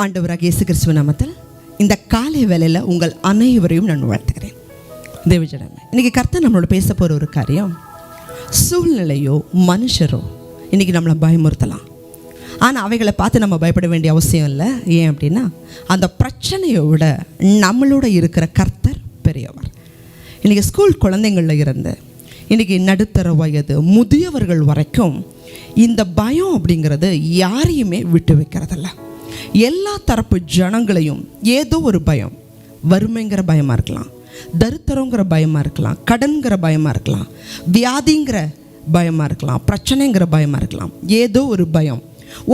ஆண்டவராக இயேசு கிறிஸ்துவ நாமத்தில் இந்த காலை வேளையில் உங்கள் அனைவரையும் நான் வாழ்த்துகிறேன். தேவஜனமே, இன்றைக்கி கர்த்தர் நம்மளோட பேச போகிற ஒரு காரியம், சூழ்நிலையோ மனுஷரோ இன்றைக்கி நம்மளை பயமுறுத்தலாம். ஆனால் அவைகளை பார்த்து நம்ம பயப்பட வேண்டிய அவசியம் இல்லை. ஏன் அப்படின்னா, அந்த பிரச்சனையை விட நம்மளோட இருக்கிற கர்த்தர் பெரியவர். இன்றைக்கி ஸ்கூல் குழந்தைங்களில் இருந்து இன்றைக்கி நடுத்தர வயது முதியவர்கள் வரைக்கும் இந்த பயம் அப்படிங்கிறது யாரையுமே விட்டு வைக்கிறதில்ல. எல்லா தரப்பு ஜனங்களையும் ஏதோ ஒரு பயம், வறுமைங்கிற பயமாக இருக்கலாம், தரித்திரங்கிற பயமாக இருக்கலாம், கடன்கிற பயமாக இருக்கலாம், வியாதிங்கிற பயமாக இருக்கலாம், பிரச்சனைங்கிற பயமாக இருக்கலாம், ஏதோ ஒரு பயம்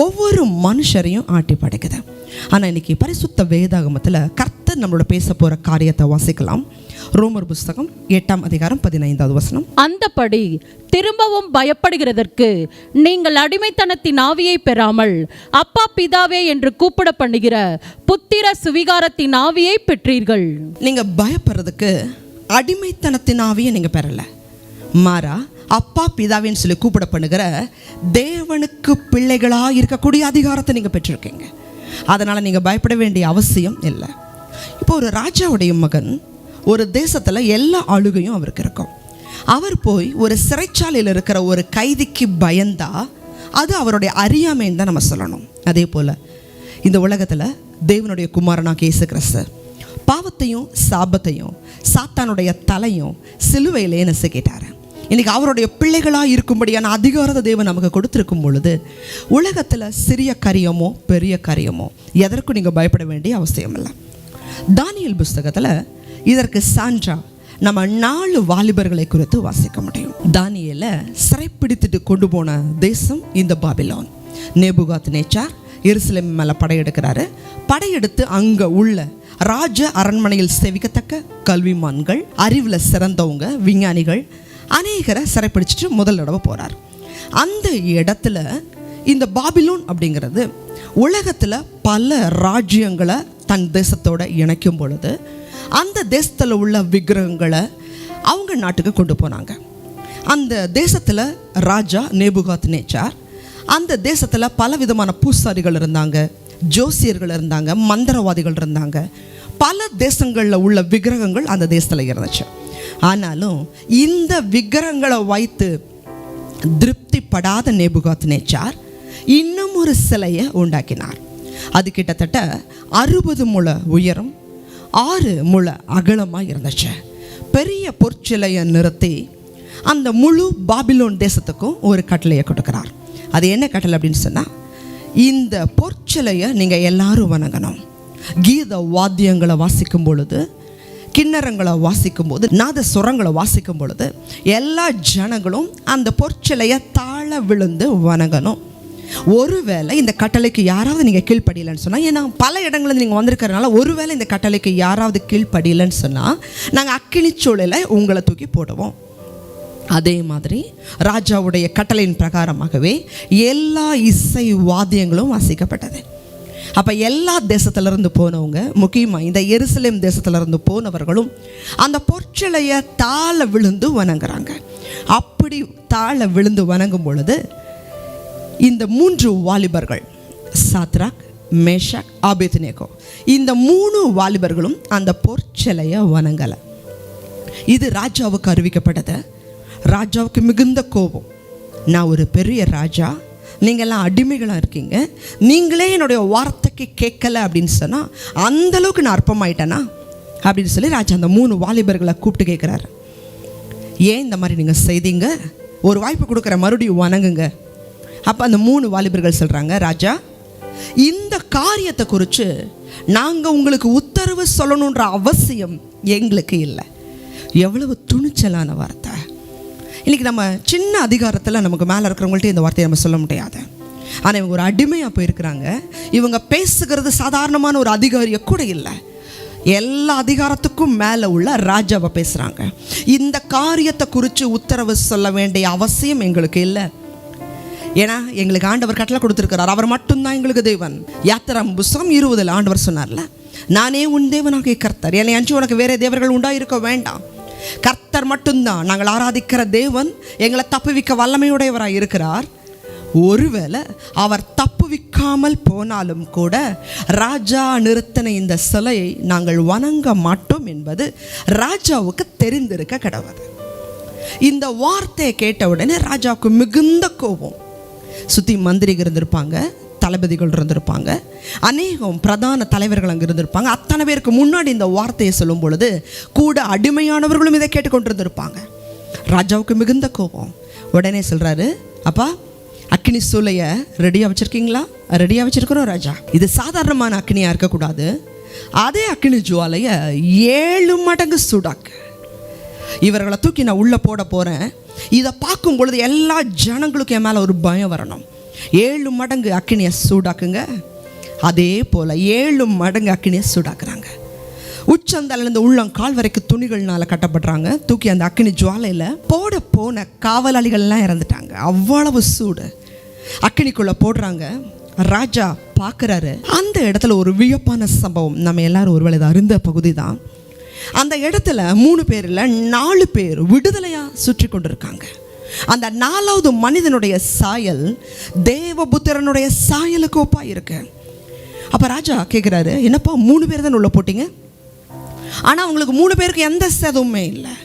ஒவ்வொரு மனுஷரையும் ஆட்டி படைக்குது. ஆனால் இன்றைக்கி பரிசுத்த வேதாகமத்தில் கர்த்தர் நம்மளோட பேச போகிற காரியத்தை வாசிக்கலாம். ரோமர் புஸ்தகம் 8ஆம் அதிகாரம் 15வது வசனம். அந்தபடி திரும்பவும் பயப்படுகிறதற்கு நீங்கள் அடிமைத்தனத்தின் ஆவியை பெறாமல் அப்பா பிதாவே என்று கூப்பிட பண்ணுகிற புத்திர சுவிகாரத்தின் ஆவியை பெற்றீர்கள். நீங்கள் பயப்படுறதுக்கு அடிமைத்தனத்தின் ஆவியை நீங்கள் பெறலை, மாறா அப்பா பிதாவின்னு சொல்லி கூப்பிட பண்ணுகிற தேவனுக்கு பிள்ளைகளாக இருக்கக்கூடிய அதிகாரத்தை நீங்கள் பெற்றிருக்கீங்க. அதனால் நீங்கள் பயப்பட வேண்டிய அவசியம் இல்லை. இப்போ ஒரு ராஜாவுடைய மகன் ஒரு தேசத்தில் எல்லா ஆளுகையும் அவருக்கு இருக்கும். அவர் போய் ஒரு சிறைச்சாலையில் இருக்கிற ஒரு கைதிக்கு பயந்தா அது அவருடைய அறியாமைன்னு தான் நம்ம சொல்லணும். அதே போல் இந்த உலகத்தில் தேவனுடைய குமாரனாக இயேசு கிறிஸ்து பாவத்தையும் சாபத்தையும் சாத்தானுடைய தலையும் சிலுவையிலே நசுக்கிட்டார். இன்றைக்கி அவருடைய பிள்ளைகளாக இருக்கும்படியான அதிகாரத்தை தேவன் நமக்கு கொடுத்துருக்கும் பொழுது உலகத்தில் சிறிய காரியமோ பெரிய காரியமோ எதற்கும் நீங்கள் பயப்பட வேண்டிய அவசியம் இல்லை. தானியேல் புஸ்தகத்தில் இதற்கு சான்றா நம்ம 4 வாலிபர்களை குறித்து வாசிக்க முடியும். தானியேலை சிறைப்பிடித்துட்டு கொண்டு போன தேசம் இந்த பாபிலோன். நேபுகாத்நேச்சார் எருசலேம் மேலே படையெடுக்கிறாரு. படையெடுத்து அங்கே உள்ள ராஜ அரண்மனையில் சேவிக்கத்தக்க கல்விமான்கள், அறிவில் சிறந்தவங்க, விஞ்ஞானிகள் அநேகரை சிறைப்பிடிச்சிட்டு முதல் தடவை போகிறார். அந்த இடத்துல இந்த பாபிலோன் அப்படிங்கிறது உலகத்தில் பல ராஜ்யங்களை தன் தேசத்தோடு இணைக்கும் பொழுது அந்த தேசத்தில் உள்ள விக்கிரகங்களை அவங்க நாட்டுக்கு கொண்டு போனாங்க. அந்த தேசத்தில் ராஜா நேபுகாத்நேச்சார், அந்த தேசத்தில் பல விதமான பூசாரிகள் இருந்தாங்க, ஜோசியர்கள் இருந்தாங்க, மந்திரவாதிகள் இருந்தாங்க. பல தேசங்களில் உள்ள விக்கிரகங்கள் அந்த தேசத்தில் இருந்துச்சு. ஆனாலும் இந்த விக்கிரகங்களை வைத்து திருப்திப்படாத நேபுகாத்நேச்சார் இன்னும் ஒரு சிலையை உண்டாக்கினார். அது கிட்டத்தட்ட 60 முழ உயரம், 6 முழ அகலமாக இருந்துச்சு. பெரிய பொற்சிலையை நிறுத்தி அந்த முழு பாபிலோன் தேசத்துக்கும் ஒரு கட்டளையை கொடுக்குறார். அது என்ன கட்டளை அப்படின்னு சொன்னால், இந்த பொற்சிலையை நீங்கள் எல்லாரும் வணங்கணும். கீத வாத்தியங்களை வாசிக்கும் பொழுது, கிண்ணறங்களை வாசிக்கும் போது, நாத சுரங்களை வாசிக்கும் பொழுது எல்லா ஜனங்களும் அந்த பொற்சிலையை தாழ விழுந்து வணங்கணும். ஒருவேளை இந்த கட்டளைக்கு யாராவது நீங்கள் கீழ்ப்படியலைன்னு சொன்னால், ஏன்னா பல இடங்களில் நீங்கள் வந்திருக்கிறதுனால ஒருவேளை இந்த கட்டளைக்கு யாராவது கீழ்ப்படியலைன்னு சொன்னால் நாங்கள் அக்கினிச்சூழலை உங்களை தூக்கி போடுவோம். அதே மாதிரி ராஜாவுடைய கட்டளையின் பிரகாரமாகவே எல்லா இசை வாத்தியங்களும் வாசிக்கப்பட்டது. அப்போ எல்லா தேசத்திலிருந்து போனவங்க, முக்கியமாக இந்த எருசலேம் தேசத்திலிருந்து போனவர்களும் அந்த பொற்சிலையை தாழ விழுந்து வணங்குறாங்க. அப்படி தாழ விழுந்து வணங்கும் பொழுது இந்த 3 வாலிபர்கள், சாத்ராக், மேஷாக், ஆபேத்நேகோ, இந்த 3 வாலிபர்களும் அந்த பொற்சிலையை வணங்கலை. இது ராஜாவுக்கு அறிவிக்கப்பட்டது. ராஜாவுக்கு மிகுந்த கோபம். நான் ஒரு பெரிய ராஜா, நீங்கள்லாம் அடிமைகளாக இருக்கீங்க, நீங்களே என்னுடைய வார்த்தைக்கு கேட்கலை அப்படின்னு சொன்னால் அந்தளவுக்கு நான் அற்பமாயிட்டேனா அப்படின்னு சொல்லி ராஜா அந்த 3 வாலிபர்களை கூப்பிட்டு கேட்குறாரு, ஏன் இந்த மாதிரி நீங்கள் செய்தீங்க? ஒரு வாய்ப்பு கொடுக்குற, மறுபடியும் வணங்குங்க. அப்போ அந்த 3 வாலிபர்கள் சொல்கிறாங்க, ராஜா, இந்த காரியத்தை குறித்து நாங்கள் உங்களுக்கு உத்தரவு சொல்லணுன்ற அவசியம் எங்களுக்கு இல்லை. எவ்வளவு துணிச்சலான வார்த்தை! இன்றைக்கி நம்ம சின்ன அதிகாரத்தில் நமக்கு மேலே இருக்கிறவங்கள்ட்ட இந்த வார்த்தையை நம்ம சொல்ல முடியாது. ஆனால் இவங்க ஒரு அடிமையாக போயிருக்கிறாங்க. இவங்க பேசுகிறது சாதாரணமான ஒரு அதிகாரியை கூட இல்லை, எல்லா அதிகாரத்துக்கும் மேலே உள்ள ராஜாவை பேசுகிறாங்க. இந்த காரியத்தை குறித்து உத்தரவு சொல்ல வேண்டிய அவசியம் எங்களுக்கு இல்லை. ஏன்னா எங்களுக்கு ஆண்டவர் கட்டளை கொடுத்துருக்கிறார், அவர் மட்டும்தான் எங்களுக்கு தேவன். யாத்திராம் புஸ்தகம் 20 ஆண்டவர் சொன்னார்ல, நானே உன் தேவனாகிய கர்த்தர், என்னை அஞ்சு உனக்கு வேறே தேவர்கள் உண்டாயிருக்க வேண்டாம். கர்த்தர் மட்டும்தான் நாங்கள் ஆராதிக்கிற தேவன். எங்களை தப்புவிக்க வல்லமையுடையவராக இருக்கிறார். ஒருவேளை அவர் தப்பு தப்புவிக்காமல் போனாலும் கூட ராஜா நிறுத்தின இந்த சிலையை நாங்கள் வணங்க மாட்டோம் என்பது ராஜாவுக்கு தெரிந்திருக்க கடவுது. இந்த வார்த்தையை கேட்ட உடனே ராஜாவுக்கு மிகுந்த கோபம். சுற்றி மந்திரிகள் இருந்திருப்பாங்க, தளபதிகள் இருந்திருப்பாங்க, அநேகம் பிரதான தலைவர்கள் அங்கே இருந்திருப்பாங்க. அத்தனை பேருக்கு முன்னாடி இந்த வார்த்தையை சொல்லும் பொழுது கூட அடிமையானவர்களும் இதை கேட்டுக்கொண்டிருந்திருப்பாங்க. ராஜாவுக்கு மிகுந்த கோபம். உடனே சொல்கிறாரு, அப்பா அக்னி சூளையை ரெடியாக வச்சுருக்கீங்களா? ரெடியாக வச்சுருக்கிறோம் ராஜா. இது சாதாரணமான அக்னியாக இருக்கக்கூடாது, அதே அக்னி ஜுவாலையை 7 மடங்கு சூடாக்கு. இவர்களை தூக்கி நான் உள்ளே போட போகிறேன். இதை பார்க்கும் பொழுது எல்லா ஜனங்களுக்கும் என் மேலே ஒரு பயம் வரணும். 7 மடங்கு அக்னியை சூடாக்குங்க. அதே போல் 7 மடங்கு அக்னியை சூடாக்குறாங்க. உச்சந்தலேருந்து உள்ளங்கால் வரைக்கும் துணிகள்னால கட்டப்படுறாங்க. தூக்கி அந்த அக்னி ஜுவாலையில் போன காவலாளிகள்லாம் இறந்துட்டாங்க. அவ்வளவு சூடு. அக்னிக்குள்ளே போடுறாங்க. ராஜா பார்க்குறாரு. அந்த இடத்துல ஒரு வியப்பான சம்பவம். நம்ம எல்லாரும் ஒருவேளை இதை அறிந்த பகுதி தான். அந்த இடத்துல 3 பேர் இல்லை 4 பேர் விடுதலையாக சுற்றி கொண்டிருக்காங்க. அந்த 4வது மனிதனுடைய சாயல் தேவபுத்திரனுடைய சாயலுக்கு ஒப்பா இருக்கு. அப்போ ராஜா கேட்குறாரு, என்னப்பா 3 பேர் தான் உள்ளே போட்டீங்க, ஆனால் அவங்களுக்கு 3 பேருக்கு எந்த சேதமுமே இல்லை.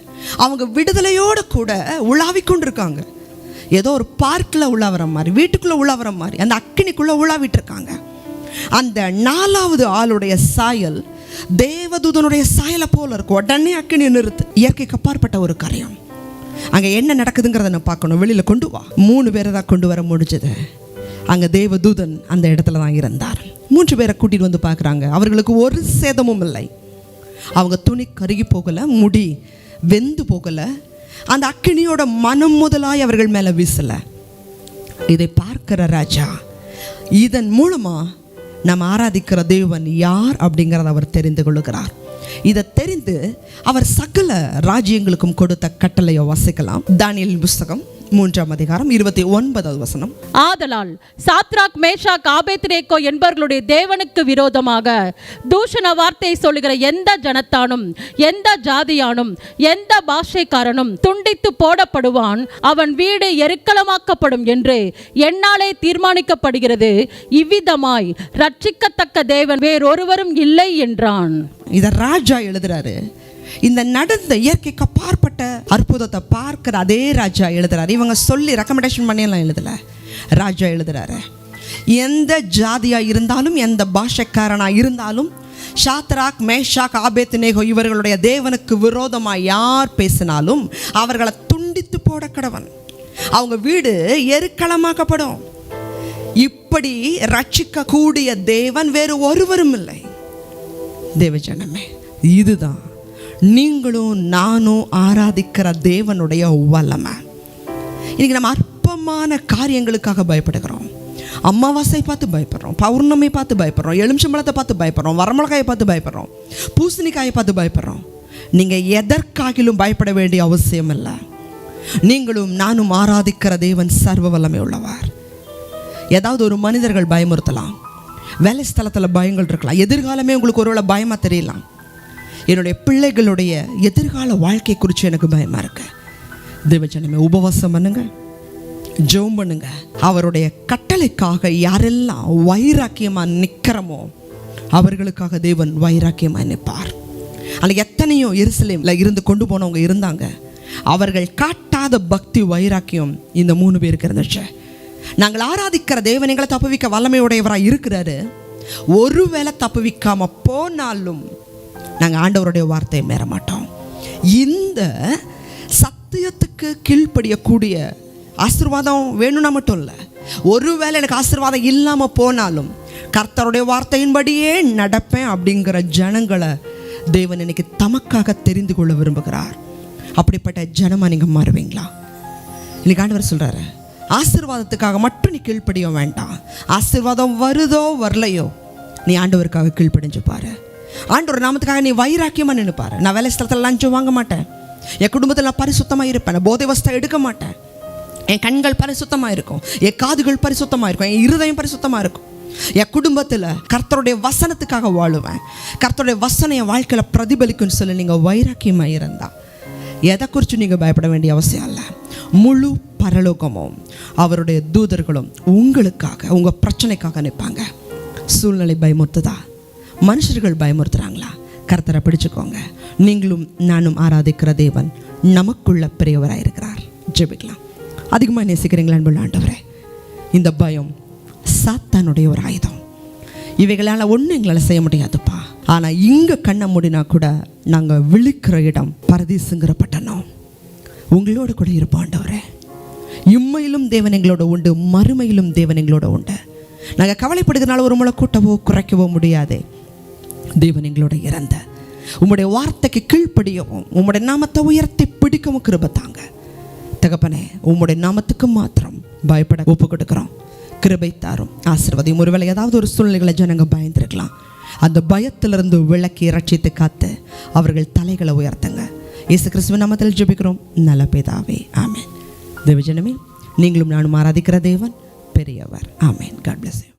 அவங்க விடுதலையோடு கூட உலாவிக்கொண்டிருக்காங்க. ஏதோ ஒரு பார்க்கில் உலாவற மாதிரி, வீட்டுக்குள்ளே உலாவற மாதிரி அந்த அக்கினிக்குள்ளே உலாவிட்டு இருக்காங்க. அந்த 4வது ஆளுடைய சாயல் தேவதூதனுடைய சாயலை போல இருக்கும். உடனே அக்கினி நிறுத்து. இயற்கைக்கு அப்பாற்பட்ட ஒரு காரியம். அங்கே என்ன நடக்குதுங்கிறத நான் பார்க்கணும். வெளியில் கொண்டு வா. 3 பேரை தான் கொண்டு வர முடிஞ்சது. அங்கே தேவதூதன் அந்த இடத்துல தான் இருந்தார். 3 பேரை கூட்டிகிட்டு வந்து பார்க்குறாங்க. அவர்களுக்கு ஒரு சேதமும் இல்லை. அவங்க துணி கருகி போகலை, முடி வெந்து போகலை, அந்த அக்கினியோட மனம் முதலாய் அவர்கள் மேலே வீசலை. இதை பார்க்கிற ராஜா இதன் மூலமாக நம்ம ஆராதிக்கிற தேவன் யார் அப்படிங்கிறத அவர் தெரிந்து கொள்ளுகிறார். இதை தெரிந்து அவர் சகல ராஜ்யங்களுக்கும் கொடுத்த கட்டளையை வாசிக்கலாம். தானியேலின் புஸ்தகம் 3ஆம் அதிகாரம் 29வது வசனம். ஆதலால் சாத்ராக் மேஷாக் ஆபேத்நேகோ என்பவர்களுடைய தேவனுக்கு விரோதமாக தூஷண வார்த்தை சொல்லுகிற எந்த ஜனத்தானும் எந்த ஜாதியானும் எந்த பாஷைக்காரனும் துண்டித்து போடப்படுவான், அவன் வீடு எருக்களமாக்கப்படும் என்று என்னாலே தீர்மானிக்கப்படுகிறது. இவ்விதமாய் ரட்சிக்கத்தக்க தேவன் வேறொருவரும் இல்லை என்றான். இதை ராஜா எழுதுறாரு. இந்த நடந்த இயற்கைக்கு அப்பாற்பட்ட அற்புதத்தை பார்க்கிற அதே ராஜா எழுதுறாரு. இவங்க சொல்லி ரெக்கமெண்டேஷன் பண்ணியெல்லாம் எழுதலை. ராஜா எழுதுறாரு, எந்த ஜாதியா இருந்தாலும் எந்த பாஷைக்காரனா இருந்தாலும் சாத்ராக் மேஷாக் ஆபேத்நேகோ இவர்களுடைய தேவனுக்கு விரோதமாக யார் பேசினாலும் அவர்களை துண்டித்து போட கடவன். அவங்க வீடு எருக்களமாக்கப்படும். இப்படி ரட்சிக்க கூடிய தேவன் வேறு ஒருவரும் இல்லை. தேவஜனமே, இதுதான் நீங்களும் நானும் ஆராதிக்கிற தேவனுடைய வல்லமை. இன்னைக்கு நம்ம அற்பமான காரியங்களுக்காக பயப்படுகிறோம். அமாவாசை பார்த்து பயப்படுறோம், பௌர்ணமி பார்த்து பயப்படுறோம், எலுமிச்சம்பழத்தை பார்த்து பயப்படுறோம், வரமிளகாயை பார்த்து பயப்படுறோம், பூசணிக்காயை பார்த்து பயப்படுறோம். நீங்கள் எதற்காகிலும் பயப்பட வேண்டிய அவசியம் இல்லை. நீங்களும் நானும் ஆராதிக்கிற தேவன் சர்வ வல்லமை உள்ளவர். ஏதாவது ஒரு மனிதர்கள் பயமுறுத்தலாம், வேலை ஸ்தலத்தில் பயங்கள் இருக்கலாம், எதிர்காலமே உங்களுக்கு ஒருவேளை பயமாக தெரியலாம். என்னுடைய பிள்ளைகளுடைய எதிர்கால வாழ்க்கை குறித்து எனக்கு பயமாக இருக்கு. தேவஜனமே, உபவாசம் பண்ணுங்க, ஜெபம் பண்ணுங்க. அவருடைய கட்டளைக்காக யாரெல்லாம் வைராக்கியமாக நிற்கிறோமோ அவர்களுக்காக தேவன் வைராக்கியமாக நிற்பார். ஆனால் எத்தனையோ எருசலேமில் இருந்து கொண்டு போனவங்க இருந்தாங்க. அவர்கள் காட்டாத பக்தி வைராக்கியம் இந்த 3 பேருக்கு இருந்துச்சு. நாங்கள் ஆராதிக்கிற தேவன் எங்களை தப்புவிக்க வல்லமையுடையவராக இருக்கிறாரு. ஒருவேளை தப்புவிக்காம போனாலும் நாங்கள் ஆண்டவருடைய வார்த்தையை மீற மாட்டோம். இந்த சத்தியத்துக்கு கீழ்ப்படியக்கூடிய ஆசீர்வாதம் வேணும்னா மட்டும் இல்லை, ஒருவேளை எனக்கு ஆசீர்வாதம் இல்லாமல் போனாலும் கர்த்தருடைய வார்த்தையின்படியே நடப்பேன் அப்படிங்கிற ஜனங்களை தேவன் இன்னைக்கு தமக்காக தெரிந்து கொள்ள விரும்புகிறார். அப்படிப்பட்ட ஜனமாக நீங்கள் மாறுவீங்களா? இன்னைக்கு ஆண்டவர் சொல்கிறாரு, ஆசீர்வாதத்துக்காக மட்டும் நீ கீழ்ப்படிய வேண்டாம். ஆசீர்வாதம் வருதோ வரலையோ நீ ஆண்டவருக்காக கீழ்ப்படிஞ்சு பாரு. ஆண்டவர் நாமத்துக்காக நீ வைராக்கியமாக நினைப்பாரு. நான் வேலை ஸ்தலத்தில் லஞ்சம் வாங்க மாட்டேன், என் குடும்பத்தில் நான் பரிசுத்தமாக இருப்பேன், போதை வஸ்தை எடுக்க மாட்டேன், என் கண்கள் பரிசுத்தமாக இருக்கும், என் காதுகள் பரிசுத்தமாக இருக்கும், என் இருதயம் பரிசுத்தமாக இருக்கும், என் குடும்பத்தில் கர்த்தருடைய வசனத்துக்காக வாழுவேன், கர்த்தருடைய வசனம் என் வாழ்க்கையில் பிரதிபலிக்குன்னு சொல்லி நீங்கள் வைராக்கியமாக இருந்தால் எதை குறித்து நீங்கள் பயப்பட வேண்டிய அவசியம் இல்லை. முழு பரலோகமும் அவருடைய தூதர்களும் உங்களுக்காக, உங்கள் பிரச்சனைக்காக நிற்பாங்க. சூழ்நிலை பயமுறுத்துதா? மனுஷர்கள் பயமுறுத்துறாங்களா? கர்த்தரை பிடிச்சுக்கோங்க. நீங்களும் நானும் ஆராதிக்கிற தேவன் நமக்குள்ள பெரியவராக இருக்கிறார். ஜெபிக்கலாம். அதிகமாக நேசிக்கிறீங்களா அன்புள்ள ஆண்டவரே? இந்த பயம் சாத்தானுடைய ஒரு ஆயுதம். இவைகளால் ஒன்றும் எங்களால் செய்ய முடியாதுப்பா. ஆனால் இங்கே கண்ணை மூடினா கூட நாங்கள் விழிக்கிற இடம் பரதீசுங்கிற பட்டணம். உங்களோட கூட இருப்போம் ஆண்டவரே. இம்மையிலும் தேவன் எங்களோட உண்டு, மறுமையிலும் தேவன் எங்களோட உண்டு. நாங்கள் கவலைப்படுகிறனால ஒரு முளை கூட்டவோ குறைக்கவோ முடியாது. தேவன் எங்களோட இறந்த உம்முடைய வார்த்தைக்கு கீழ்ப்படியவும் உம்முடைய நாமத்தை உயர்த்தி பிடிக்கவும் கிருபை தாங்க தகப்பனே. உம்முடைய நாமத்துக்கு மாத்திரம் பயப்பட ஒப்பு கொடுக்கிறோம். கிருபை தாரும், ஆசீர்வாதம். ஒருவேளை ஏதாவது ஒரு சூழ்நிலைகளை ஜனங்க பயந்துருக்கலாம். அந்த பயத்திலிருந்து விளக்கி ரட்சித்து காத்து அவர்கள் தலைகளை உயர்த்துங்க. இயேசு கிறிஸ்துவின் நாமத்தில் ஜெபிக்கிறோம் நல்ல பிதாவே, ஆமென். தேவஜனமே, நீங்களும் நானும் ஆராதிக்கிற தேவன் பெரியவர். ஆமென். God bless you.